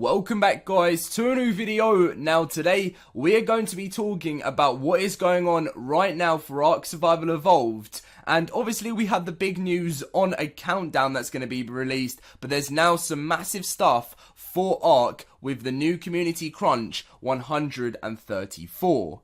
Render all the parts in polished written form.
Welcome back guys to a new video. Now today we're going to be talking about what is going on right now for Ark Survival Evolved. And obviously we had the big news on a countdown that's going to be released, but there's now some massive stuff for Ark with the new community crunch 134.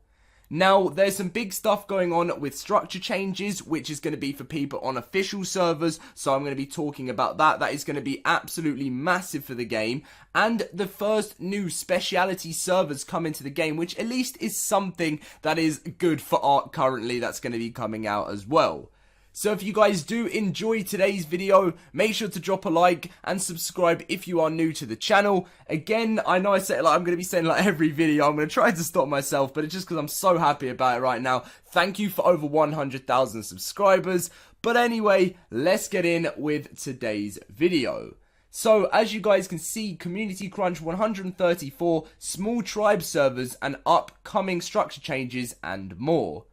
Now, there's some big stuff going on with structure changes, which is going to be for people on official servers, so I'm going to be talking about that. That is going to be absolutely massive for the game. And the first new speciality servers come into the game, which at least is something that is good for Ark currently that's going to be coming out as well. So if you guys do enjoy today's video, make sure to drop a like and subscribe if you are new to the channel. Again, I know I say it like I'm going to be saying like every video, I'm going to try to stop myself, but it's just because I'm so happy about it right now. Thank you for over 100,000 subscribers. But anyway, let's get in with today's video. So, as you guys can see, Community Crunch 134, small tribe servers and upcoming structure changes and more.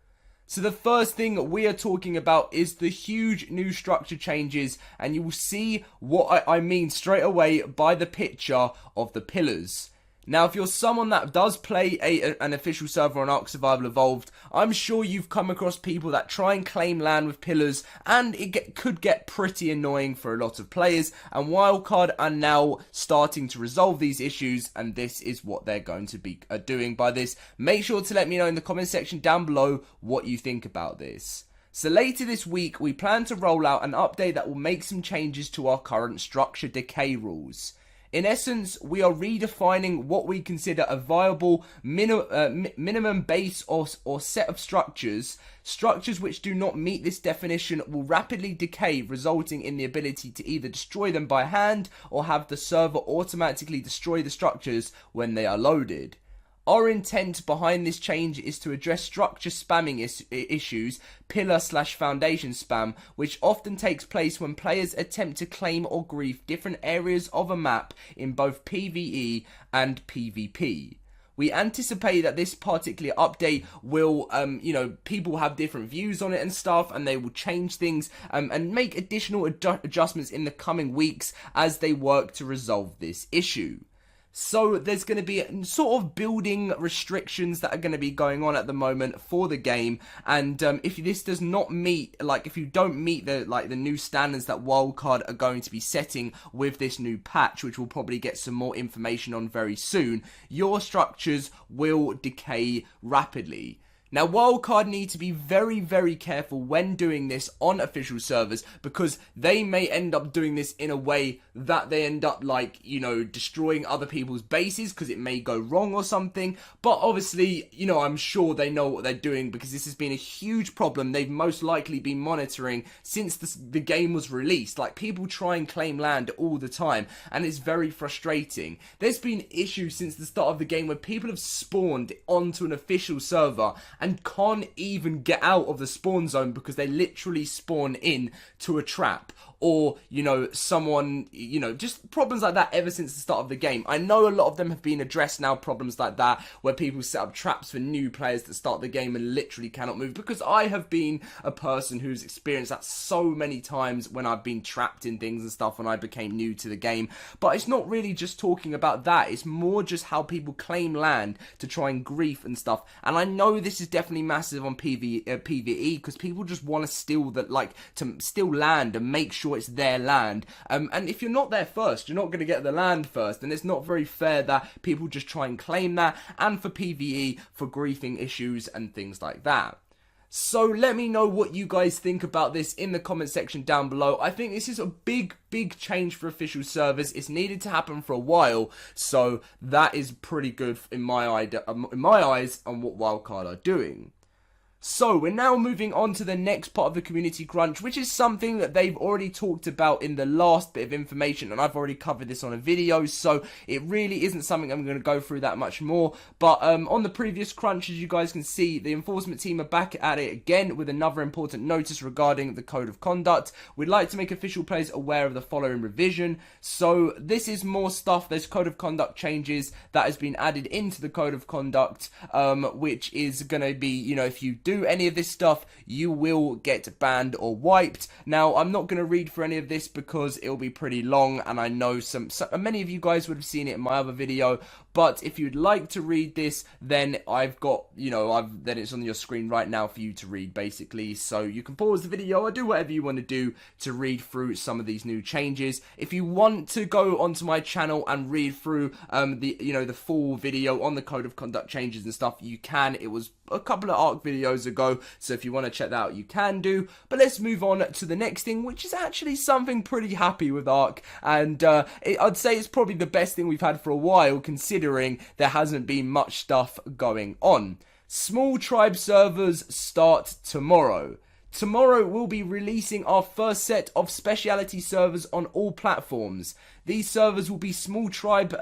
So the first thing we are talking about is the huge new structure changes, and you will see what I mean straight away by the picture of the pillars. Now, if you're someone that does play an official server on Ark Survival Evolved, I'm sure you've come across people that try and claim land with pillars, and it could get pretty annoying for a lot of players, and Wildcard are now starting to resolve these issues, and this is what they're going to be doing by this. Make sure to let me know in the comment section down below what you think about this. So later this week, we plan to roll out an update that will make some changes to our current structure decay rules. In essence, we are redefining what we consider a viable minimum base or set of structures. Structures which do not meet this definition will rapidly decay, resulting in the ability to either destroy them by hand or have the server automatically destroy the structures when they are loaded. Our intent behind this change is to address structure spamming issues, pillar/foundation spam, which often takes place when players attempt to claim or grief different areas of a map in both PvE and PvP. We anticipate that this particular update will, people have different views on it and stuff, and they will change things and make additional adjustments in the coming weeks as they work to resolve this issue. So there's going to be sort of building restrictions that are going to be going on at the moment for the game, and if this does not meet, if you don't meet the new standards that Wildcard are going to be setting with this new patch, which we'll probably get some more information on very soon, your structures will decay rapidly. Now, Wildcard need to be very, very careful when doing this on official servers, because they may end up doing this in a way that they end up destroying other people's bases because it may go wrong or something. But obviously, I'm sure they know what they're doing, because this has been a huge problem they've most likely been monitoring since the game was released. People try and claim land all the time, and it's very frustrating. There's been issues since the start of the game where people have spawned onto an official server and can't even get out of the spawn zone because they literally spawn in to a trap, or someone, just problems like that ever since the start of the game. I know a lot of them have been addressed now, problems like that where people set up traps for new players that start the game and literally cannot move, because I have been a person who's experienced that so many times when I've been trapped in things and stuff when I became new to the game. But it's not really just talking about that, it's more just how people claim land to try and grief and stuff. And I know this is definitely massive on PvE, because people just want to steal steal land and make sure it's their land, and if you're not there first, you're not going to get the land first, and it's not very fair that people just try and claim that, and for PvE, for griefing issues and things like that. So let me know what you guys think about this in the comment section down below. I think this is a big change for official servers. It's needed to happen for a while, so that is pretty good in my eyes on what Wildcard are doing. So, we're now moving on to the next part of the community crunch, which is something that they've already talked about in the last bit of information, and I've already covered this on a video, so it really isn't something I'm going to go through that much more. But on the previous crunch, as you guys can see, the enforcement team are back at it again with another important notice regarding the code of conduct. We'd like to make official players aware of the following revision. So, this is more stuff. There's code of conduct changes that has been added into the code of conduct, which is going to be, if you do do any of this stuff, you will get banned or wiped. Now, I'm not going to read for any of this because it'll be pretty long, and I know many of you guys would have seen it in my other video, but if you'd like to read this, then I've got, then it's on your screen right now for you to read, basically. So you can pause the video or do whatever you want to do to read through some of these new changes. If you want to go onto my channel and read through the full video on the code of conduct changes and stuff, you can. It was a couple of Ark videos ago, so if you want to check that out, you can do. But let's move on to the next thing, which is actually something pretty happy with Ark, and I'd say it's probably the best thing we've had for a while, considering there hasn't been much stuff going on. Small tribe servers start tomorrow. Tomorrow we'll be releasing our first set of speciality servers on all platforms. These servers will be small tribe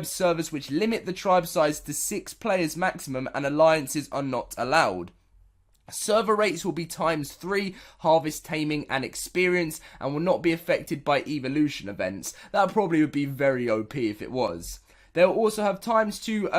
servers which limit the tribe size to 6 players maximum, and alliances are not allowed. Server rates will be ×3 harvest, taming and experience, and will not be affected by evolution events. That probably would be very OP if it was. They'll also have ×2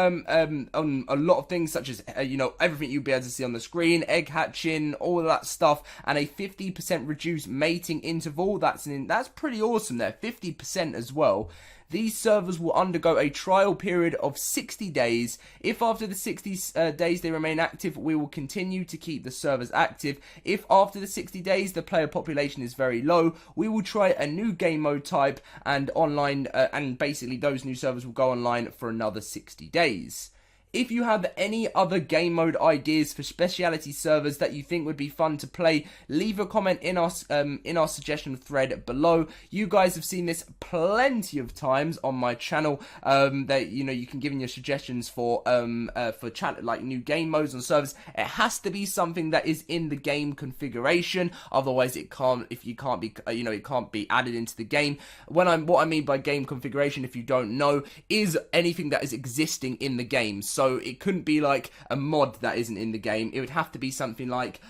on a lot of things, such as, everything you'll be able to see on the screen, egg hatching, all of that stuff, and a 50% reduced mating interval. That's pretty awesome there, 50% as well. These servers will undergo a trial period of 60 days. If after the 60 days they remain active, we will continue to keep the servers active. If after the 60 days the player population is very low, we will try a new game mode type and online, and basically those new servers will go online for another 60 days. If you have any other game mode ideas for speciality servers that you think would be fun to play, leave a comment in our suggestion thread below. You guys have seen this plenty of times on my channel. That you can give in your suggestions for like new game modes and servers. It has to be something that is in the game configuration. Otherwise, it can't be added into the game. What I mean by game configuration, if you don't know, is anything that is existing in the game. So it couldn't be like a mod that isn't in the game. It would have to be something like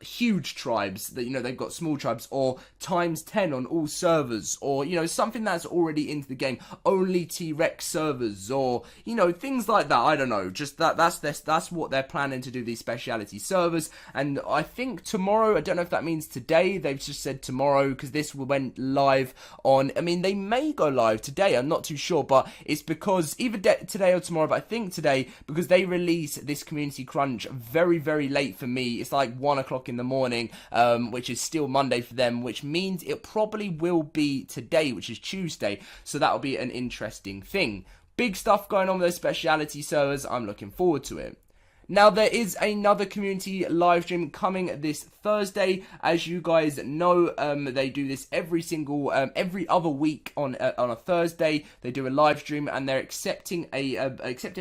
huge tribes that they've got small tribes, or ×10 on all servers, or something that's already into the game. Only T-Rex servers, or things like that. I don't know. Just that's what they're planning to do, these speciality servers. And I think tomorrow. I don't know if that means today. They've just said tomorrow because this went live on. I mean, they may go live today. I'm not too sure, but it's because either today or tomorrow. But I think today, because they release this community crunch very, very late for me. It's like 1 o'clock in the morning, which is still Monday for them, which means it probably will be today, which is Tuesday. So that'll be an interesting thing. Big stuff going on with those speciality servers. I'm looking forward to it. Now, there is another community live stream coming this Thursday. As you guys know, they do this every other week on a Thursday. They do a live stream, and they're accepting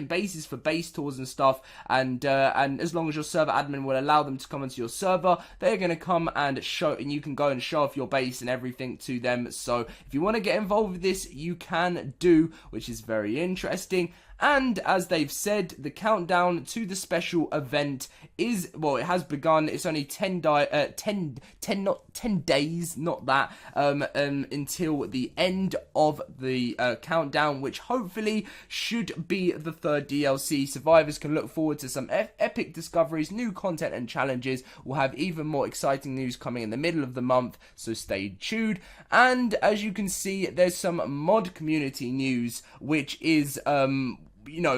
bases for base tours and stuff. And as long as your server admin will allow them to come onto your server, they're going to come and show, and you can go and show off your base and everything to them. So if you want to get involved with this, you can do, which is very interesting. And as they've said, the countdown to the special event is, well, it has begun. It's only 10 days, not that, until the end of the countdown, which hopefully should be the 3rd DLC. Survivors can look forward to some epic discoveries, new content and challenges. We'll have even more exciting news coming in the middle of the month, so stay tuned. And as you can see, there's some mod community news, which is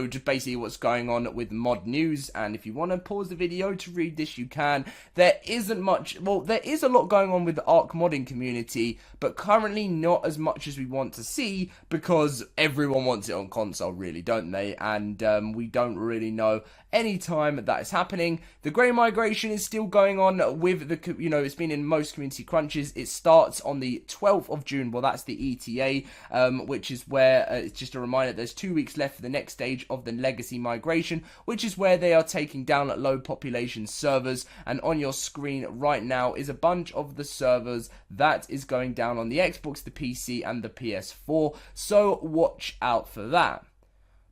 just basically what's going on with mod news. And if you want to pause the video to read this, you can. There isn't much, well, there is a lot going on with the Ark modding community, but currently not as much as we want to see, because everyone wants it on console, really, don't they? And we don't really know any time that is happening. The grey migration is still going on with the, it's been in most community crunches. It starts on the 12th of June. Well, that's the ETA, which is where, it's just a reminder, there's 2 weeks left for the next stage of the legacy migration, which is where they are taking down low population servers. And on your screen right now is a bunch of the servers that is going down on the Xbox, the PC and the PS4, so watch out for that.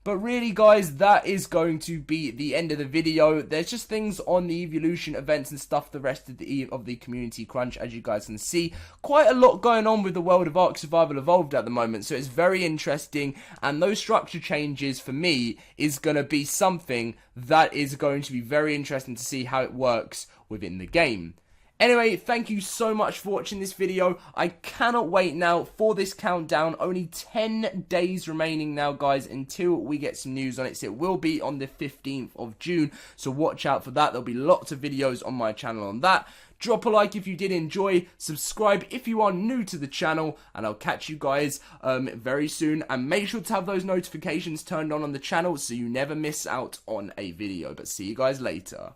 But really, guys, that is going to be the end of the video. There's just things on the evolution events and stuff, the rest of the community crunch, as you guys can see. Quite a lot going on with the world of Ark Survival Evolved at the moment, so it's very interesting, and those structure changes for me is going to be something that is going to be very interesting to see how it works within the game. Anyway, thank you so much for watching this video. I cannot wait now for this countdown. Only 10 days remaining now, guys, until we get some news on it. So it will be on the 15th of June. So watch out for that. There'll be lots of videos on my channel on that. Drop a like if you did enjoy. Subscribe if you are new to the channel. And I'll catch you guys very soon. And make sure to have those notifications turned on the channel so you never miss out on a video. But see you guys later.